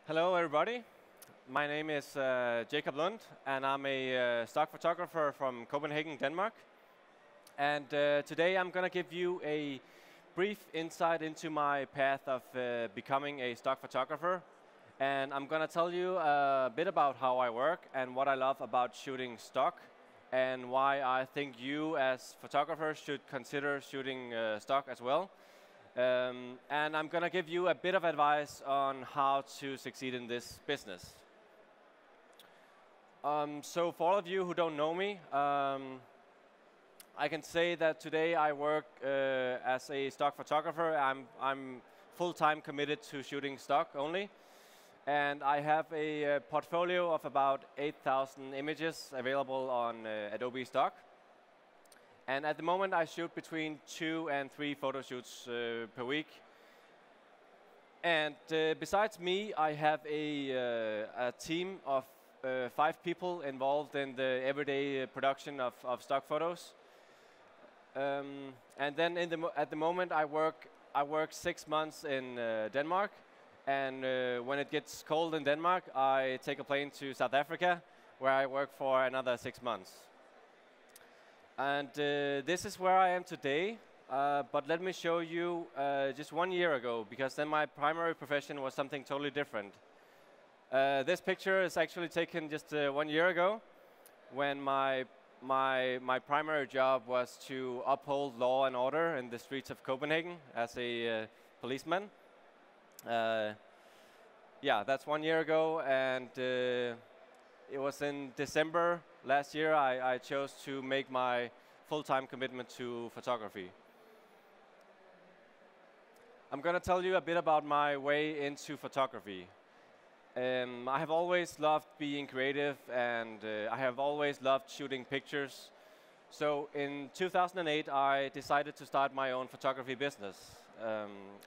Hello, everybody. My name is Jacob Lund, and I'm a stock photographer from Copenhagen, Denmark. And today I'm going to give you a brief insight into my path of becoming a stock photographer. And I'm going to tell you a bit about how I work and what I love about shooting stock, and why I think you as photographers should consider shooting stock as well. And I'm going to give you a bit of advice on how to succeed in this business. So for all of you who don't know me, I can say that today I work as a stock photographer. I'm full-time committed to shooting stock only. And I have a portfolio of about 8,000 images available on Adobe Stock. And at the moment, I shoot between 2 and 3 photo shoots per week. And besides me, I have a team of 5 people involved in the everyday production of stock photos. And then at the moment, I work 6 months in Denmark. And when it gets cold in Denmark, I take a plane to South Africa, where I work for another 6 months. And this is where I am today, but let me show you just 1 year ago, because then my primary profession was something totally different. This picture is actually taken just 1 year ago, when my primary job was to uphold law and order in the streets of Copenhagen as a policeman. Yeah, that's 1 year ago, and it was in December last year I chose to make my full-time commitment to photography. I'm going to tell you a bit about my way into photography. I have always loved being creative, and I have always loved shooting pictures. So in 2008 I decided to start my own photography business.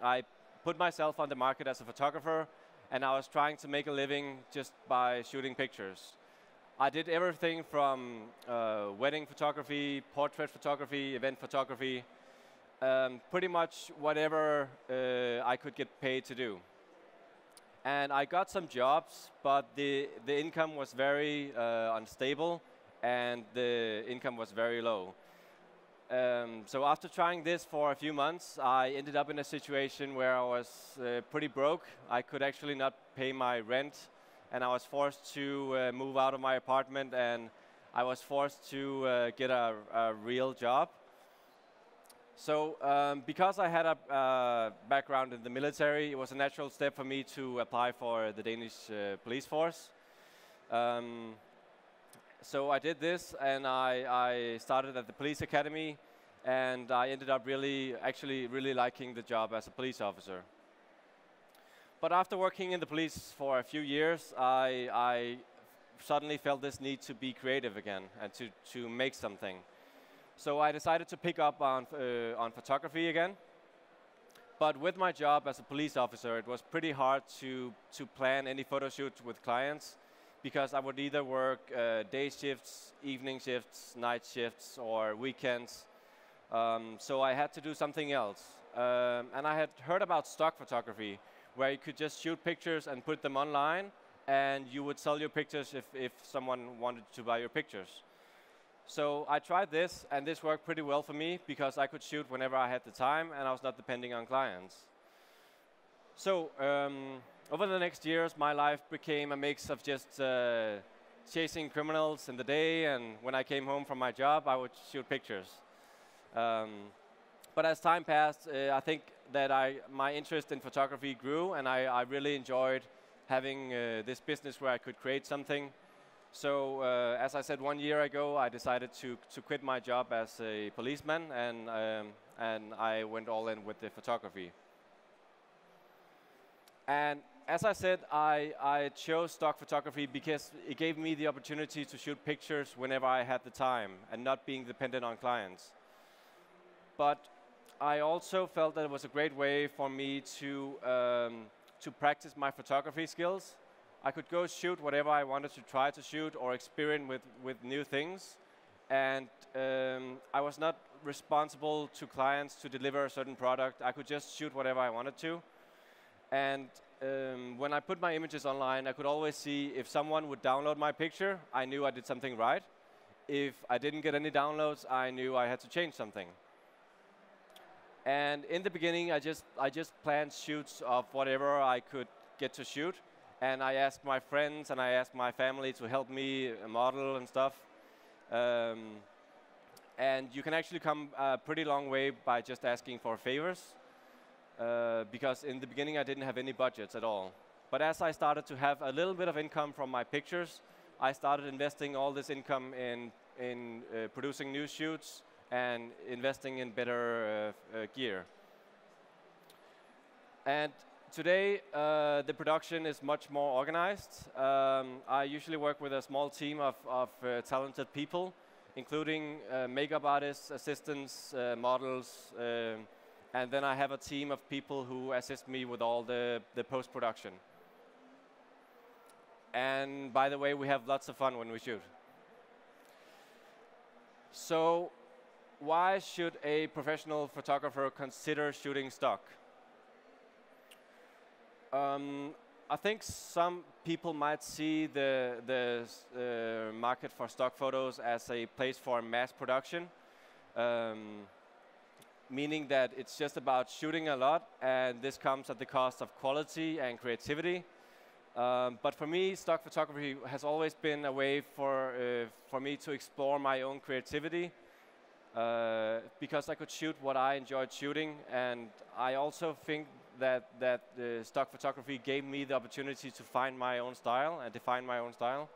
I put myself on the market as a photographer, and I was trying to make a living just by shooting pictures. I did everything from wedding photography, portrait photography, event photography, pretty much whatever I could get paid to do. And I got some jobs, but the income was very unstable, and the income was very low. So after trying this for a few months, I ended up in a situation where I was pretty broke. I could actually not pay my rent, and I was forced to move out of my apartment, and I was forced to get a real job. So because I had a background in the military, it was a natural step for me to apply for the Danish police force. So I did this, and I started at the police academy, and I ended up actually really liking the job as a police officer. But after working in the police for a few years, I suddenly felt this need to be creative again and to make something. So I decided to pick up on photography again. But with my job as a police officer, it was pretty hard to plan any photo shoots with clients, because I would either work day shifts, evening shifts, night shifts, or weekends. So I had to do something else. And I had heard about stock photography, where you could just shoot pictures and put them online, and you would sell your pictures if someone wanted to buy your pictures. So I tried this, and this worked pretty well for me, because I could shoot whenever I had the time, and I was not depending on clients. So over the next years, my life became a mix of just chasing criminals in the day, and when I came home from my job, I would shoot pictures. But as time passed, I think that my interest in photography grew, and I really enjoyed having this business where I could create something. So as I said, 1 year ago, I decided to quit my job as a policeman, and I went all in with the photography. And as I said, I chose stock photography because it gave me the opportunity to shoot pictures whenever I had the time, and not being dependent on clients. But I also felt that it was a great way for me to practice my photography skills. I could go shoot whatever I wanted to try to shoot, or experiment with new things. And I was not responsible to clients to deliver a certain product. I could just shoot whatever I wanted to. And when I put my images online, I could always see if someone would download my picture, I knew I did something right. If I didn't get any downloads, I knew I had to change something. And in the beginning, I just planned shoots of whatever I could get to shoot. And I asked my friends and I asked my family to help me model and stuff. And you can actually come a pretty long way by just asking for favors. Because in the beginning, I didn't have any budgets at all. But as I started to have a little bit of income from my pictures, I started investing all this income in producing new shoots and investing in better gear. And today, the production is much more organized. I usually work with a small team of talented people, including makeup artists, assistants, models, and then I have a team of people who assist me with all the post-production. And by the way, we have lots of fun when we shoot. So, why should a professional photographer consider shooting stock? I think some people might see the market for stock photos as a place for mass production, meaning that it's just about shooting a lot, and this comes at the cost of quality and creativity. But for me, stock photography has always been a way for me to explore my own creativity, because I could shoot what I enjoyed shooting, and I also think that stock photography gave me the opportunity to find my own style and define my own style.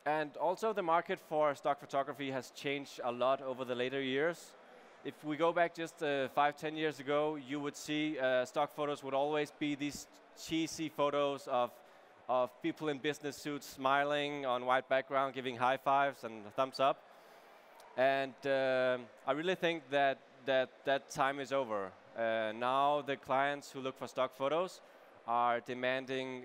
And also the market for stock photography has changed a lot over the later years. If we go back just 5-10 years ago, you would see stock photos would always be these cheesy photos of people in business suits smiling on white background, giving high fives and thumbs up. And I really think that time is over. Now the clients who look for stock photos are demanding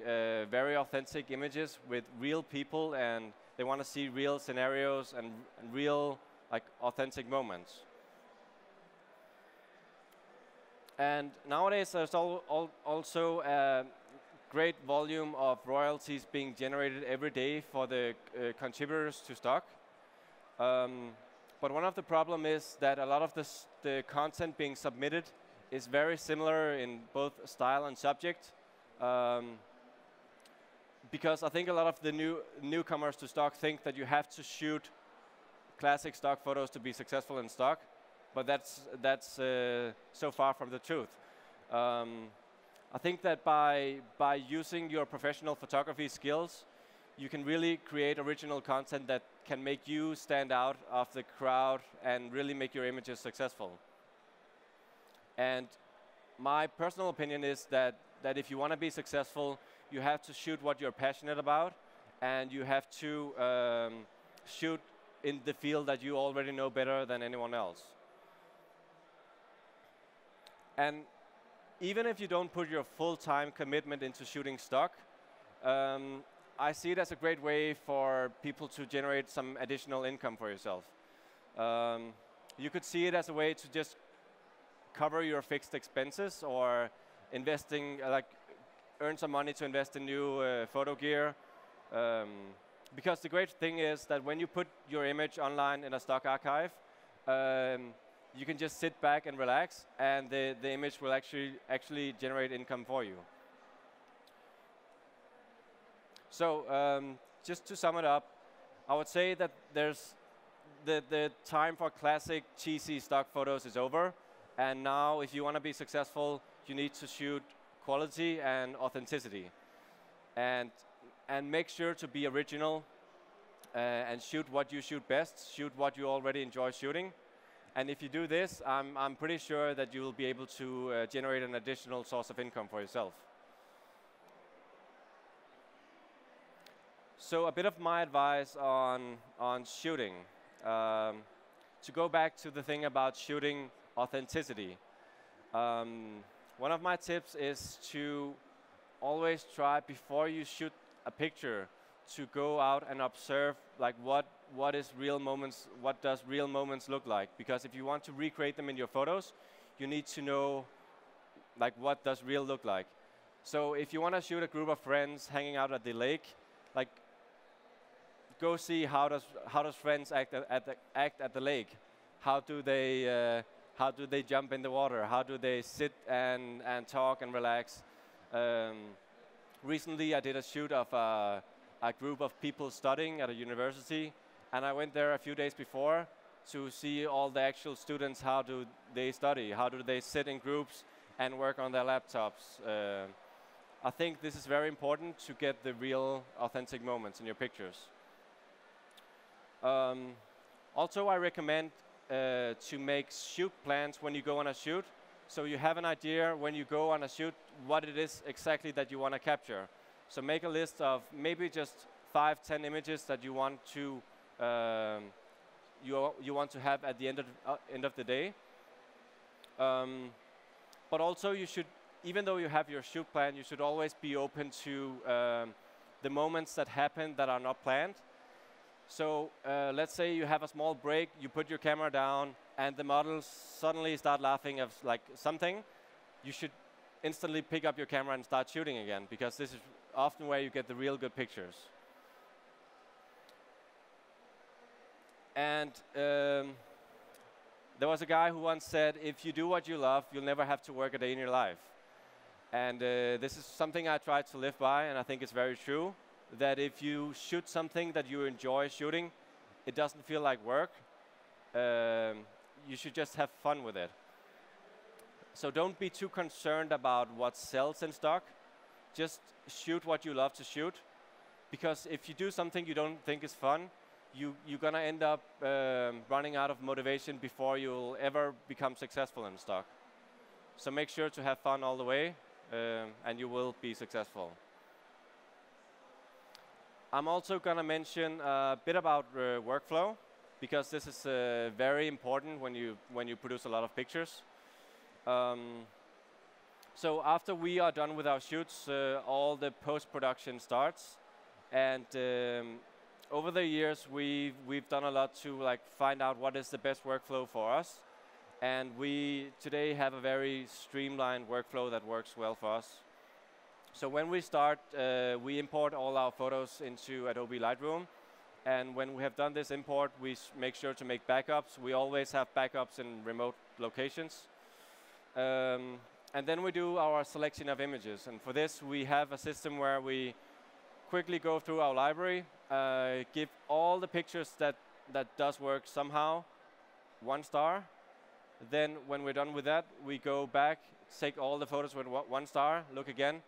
very authentic images with real people, and they want to see real scenarios and real, like, authentic moments. And nowadays there's also a great volume of royalties being generated every day for the contributors to stock. But one of the problems is that a lot of the content being submitted is very similar in both style and subject. Because I think a lot of the newcomers to stock think that you have to shoot classic stock photos to be successful in stock, but that's so far from the truth. I think that by using your professional photography skills, you can really create original content that can make you stand out of the crowd and really make your images successful. And my personal opinion is that if you want to be successful, you have to shoot what you're passionate about, and you have to shoot in the field that you already know better than anyone else. And even if you don't put your full-time commitment into shooting stock, I see it as a great way for people to generate some additional income for yourself. You could see it as a way to just cover your fixed expenses, or investing, earn some money to invest in new photo gear. Because the great thing is that when you put your image online in a stock archive, you can just sit back and relax, and the image will actually generate income for you. So just to sum it up, I would say that there's the time for classic cheesy stock photos is over, and now if you want to be successful, you need to shoot quality and authenticity, and make sure to be original, and shoot what you shoot best, shoot what you already enjoy shooting. And if you do this, I'm pretty sure that you will be able to generate an additional source of income for yourself. So a bit of my advice on shooting. To go back to the thing about shooting authenticity. One of my tips is to always try, before you shoot a picture, to go out and observe, like, what does real moments look like? Because if you want to recreate them in your photos, you need to know like what does real look like. So if you want to shoot a group of friends hanging out at the lake, like go see how does friends act at the lake. How do they jump in the water? How do they sit and talk and relax? Recently, I did a shoot of a group of people studying at a university, and I went there a few days before to see all the actual students. How do they study? How do they sit in groups and work on their laptops? I think this is very important to get the real, authentic moments in your pictures. Also, I recommend to make shoot plans when you go on a shoot, so you have an idea when you go on a shoot what it is exactly that you want to capture. So make a list of maybe just 5-10 images that you want to you want to have at the end of the day. But also, you should, even though you have your shoot plan, you should always be open to the moments that happen that are not planned. So let's say you have a small break, you put your camera down, and the models suddenly start laughing of like something. You should instantly pick up your camera and start shooting again, because this is often where you get the real good pictures. And there was a guy who once said, if you do what you love, you'll never have to work a day in your life. And this is something I try to live by, and I think it's very true, that if you shoot something that you enjoy shooting, it doesn't feel like work. You should just have fun with it. So don't be too concerned about what sells in stock. Just shoot what you love to shoot. Because if you do something you don't think is fun, you're going to end up running out of motivation before you'll ever become successful in stock. So make sure to have fun all the way, and you will be successful. I'm also going to mention a bit about workflow, because this is very important when you produce a lot of pictures. So after we are done with our shoots, all the post-production starts, and over the years we've done a lot to like find out what is the best workflow for us, and we today have a very streamlined workflow that works well for us. So when we start, we import all our photos into Adobe Lightroom, and when we have done this import, we make sure to make backups. We always have backups in remote locations. And then we do our selection of images, and for this we have a system where we quickly go through our library, give all the pictures that does work somehow 1 star. Then when we're done with that, we go back, take all the photos with 1 star, look again.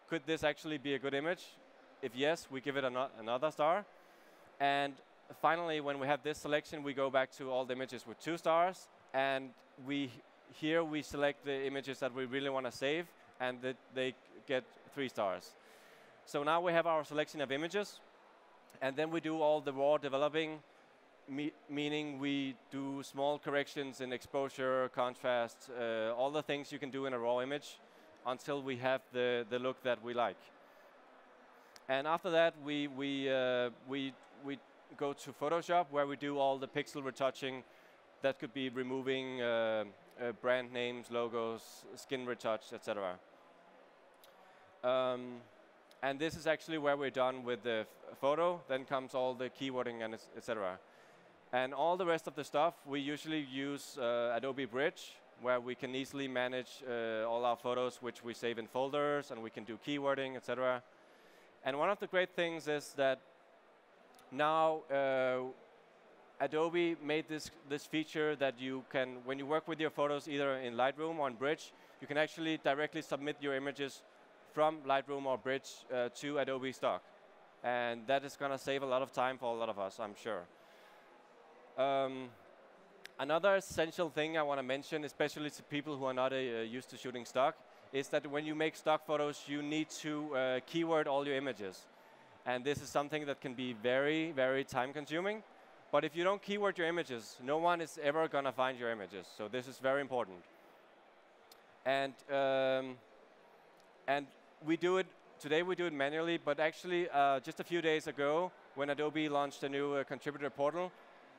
Could this actually be a good image? If yes, we give it another star. And finally, when we have this selection, we go back to all the images with 2 stars, and here we select the images that we really want to save, and they get 3 stars. So now we have our selection of images, and then we do all the raw developing, meaning we do small corrections in exposure, contrast, all the things you can do in a raw image until we have the look that we like. And after that, we go to Photoshop, where we do all the pixel retouching. That could be removing brand names, logos, skin retouch, etc. And this is actually where we're done with the photo. Then comes all the keywording and etc. And all the rest of the stuff, we usually use Adobe Bridge, where we can easily manage all our photos, which we save in folders, and we can do keywording, etc. And one of the great things is that now Adobe made this feature that you can, when you work with your photos either in Lightroom or in Bridge, you can actually directly submit your images from Lightroom or Bridge to Adobe Stock. And that is going to save a lot of time for a lot of us, I'm sure. Another essential thing I want to mention, especially to people who are not used to shooting stock, is that when you make stock photos, you need to keyword all your images. And this is something that can be very, very time-consuming. But if you don't keyword your images, no one is ever going to find your images. So this is very important. And we do it, today we do it manually, but actually just a few days ago, when Adobe launched a new contributor portal,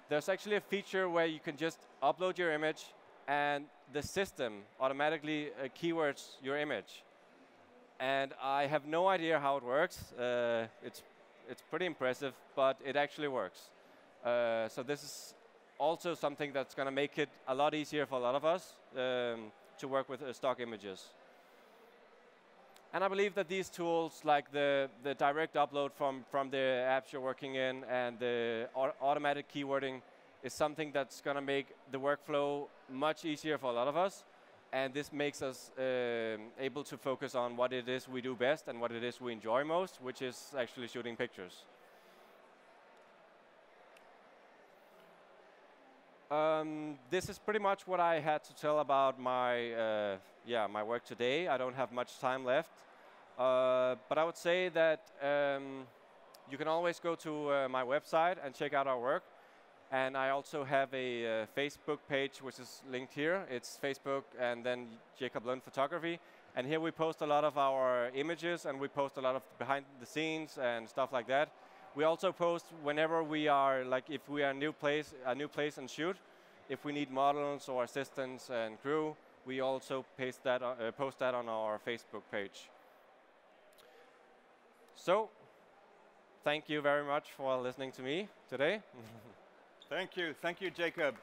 there's actually a feature where you can just upload your image and the system automatically keywords your image. And I have no idea how it works. It's pretty impressive, but it actually works. So this is also something that's going to make it a lot easier for a lot of us to work with stock images. And I believe that these tools, like the direct upload from the apps you're working in and the automatic keywording, is something that's going to make the workflow much easier for a lot of us. And this makes us able to focus on what it is we do best and what it is we enjoy most, which is actually shooting pictures. This is pretty much what I had to tell about my my work today. I don't have much time left, but I would say that you can always go to my website and check out our work. And I also have a Facebook page, which is linked here. It's Facebook and then Jacob Lund Photography. And here we post a lot of our images, and we post a lot of behind the scenes and stuff like that. We also post whenever we are, like if we are a new place and shoot. If we need models or assistants and crew, we also post that on our Facebook page. So, thank you very much for listening to me today. Thank you, Jacob.